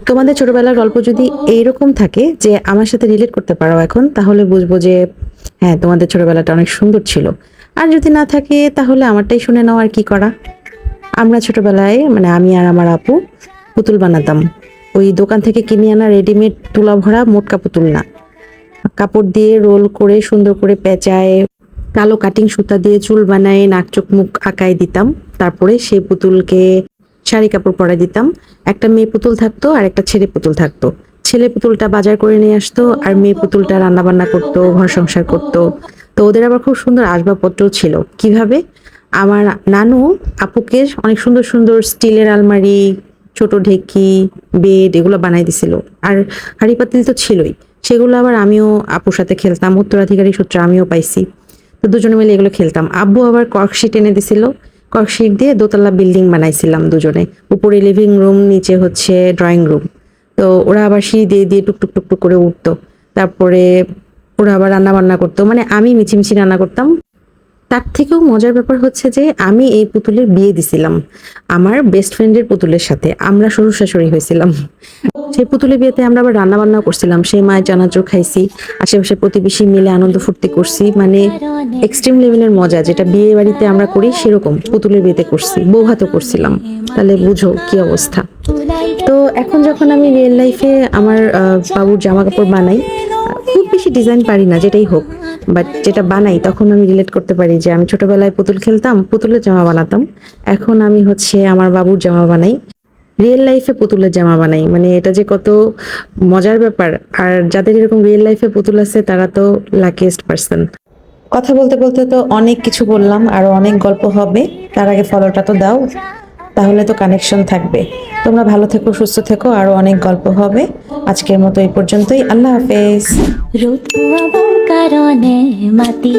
তোমাদের ছোটবেলার গল্প যদি এইরকম থাকে যে আমার সাথে রিলেট করতে পারো এখন, তাহলে বুঝবো যে হ্যাঁ, তোমাদের ছোটবেলাটা অনেক সুন্দর ছিল। আর যদি না থাকে তাহলে আমারটাই শুনে নাও, আর কি করা। আমরা ছোটবেলায় মানে আমি আর আমার আপু পুতুল বানাতাম। ওই দোকান থেকে কিনে আনা রেডিমেড তুলা ভরা মোটকা পুতুল না, কাপড় দিয়ে রোল করে সুন্দর করে পেঁচায়, কালো কাটিং সুতা দিয়ে চুল বানায়, নাক চোখ মুখ আঁকায় দিতাম। তারপরে সেই পুতুলকে শাড়ি কাপড় পরায় দিতাম। একটা মেয়ে পুতুল থাকতো আর একটা ছেলে পুতুল থাকতো। ছেলে পুতুলটা বাজার করে নিয়ে আসতো আর মেয়ে পুতুলটা রান্না বান্না করতো, ঘর সংসার করতো। তো ওদের আবার খুব সুন্দর আসবাবপত্রও ছিল। কিভাবে? আমার নানু আপুকে অনেক সুন্দর সুন্দর স্টিলের আলমারি, ছোট ঢেকি, বেড এগুলো বানাই দিছিল। আর হাঁড়ি পাতিল তো ছিলই। সেগুলো আবার আমিও আপুর সাথে খেলতাম, উত্তরাধিকারী সূত্রে আমিও পাইছি। তো দুজনে মিলে এগুলো খেলতাম। আব্বু আবার কর্কশিট এনে দিছিল। কর্কশিট দিয়ে দোতলা বিল্ডিং বানাইছিলাম দুজনে। উপরে লিভিং রুম, নিচে হচ্ছে ড্রয়িং রুম। তো ওরা আবার সিঁড়ি দিয়ে দিয়ে টুকটুক টুকটুক করে উঠতো। তারপরে ওরা আবার রান্না বান্না করতো, মানে আমি মিছিমিছি রান্না করতাম। তার থেকেও মজার ব্যাপার হচ্ছে যে আমি এই পুতুলের বিয়ে দিছিলাম আমার বেস্ট ফ্রেন্ডের পুতুলের সাথে। আমরা শ্বশুর শাশুড়ি হয়েছিলাম। সেই পুতুলের বিয়েতে আমরা আবার রান্না বান্না করছিলাম, সেই মায়ের চানাচুর খাইছি, আশেপাশে প্রতিবেশী মিলে আনন্দ ফুর্তি করছি। মানে এক্সট্রিম লেভেলের মজা যেটা বিয়ে বাড়িতে আমরা করি সেরকম পুতুলের বিয়েতে করছি, বউ হাতও করছিলাম। তাহলে বুঝো কি অবস্থা। তো এখন যখন আমি রিয়েল লাইফে আমার বাবুর জামা কাপড় বানাই, খুব বেশি ডিজাইন পারি না যেটাই হোক, বাট যেটা বানাই তখন আমি রিলেট করতে পারি যে আমি ছোটবেলায় পুতুল খেলতাম, পুতুলের জামা বানাতাম। এখন আমি হচ্ছে আমার বাবুর জামা বানাই, রিয়েল লাইফে পুতুলের জামা বানাই। মানে এটা যে কত মজার ব্যাপার। আর যাদের এরকম রিয়েল লাইফে পুতুল আছে তারা তো লাকিয়েস্ট পার্সন। কথা বলতে বলতে তো অনেক কিছু বললাম, আরো অনেক গল্প হবে। তার আগে ফলোটা তো দাও, তাহলে তো কানেকশন থাকবে। তোমরা ভালো থেকো, সুস্থ থেকো, আরো অনেক গল্প হবে। আজকের মতো এই পর্যন্তই। আল্লাহ হাফেজ। রোদ পোয়াবার কারণে মাটি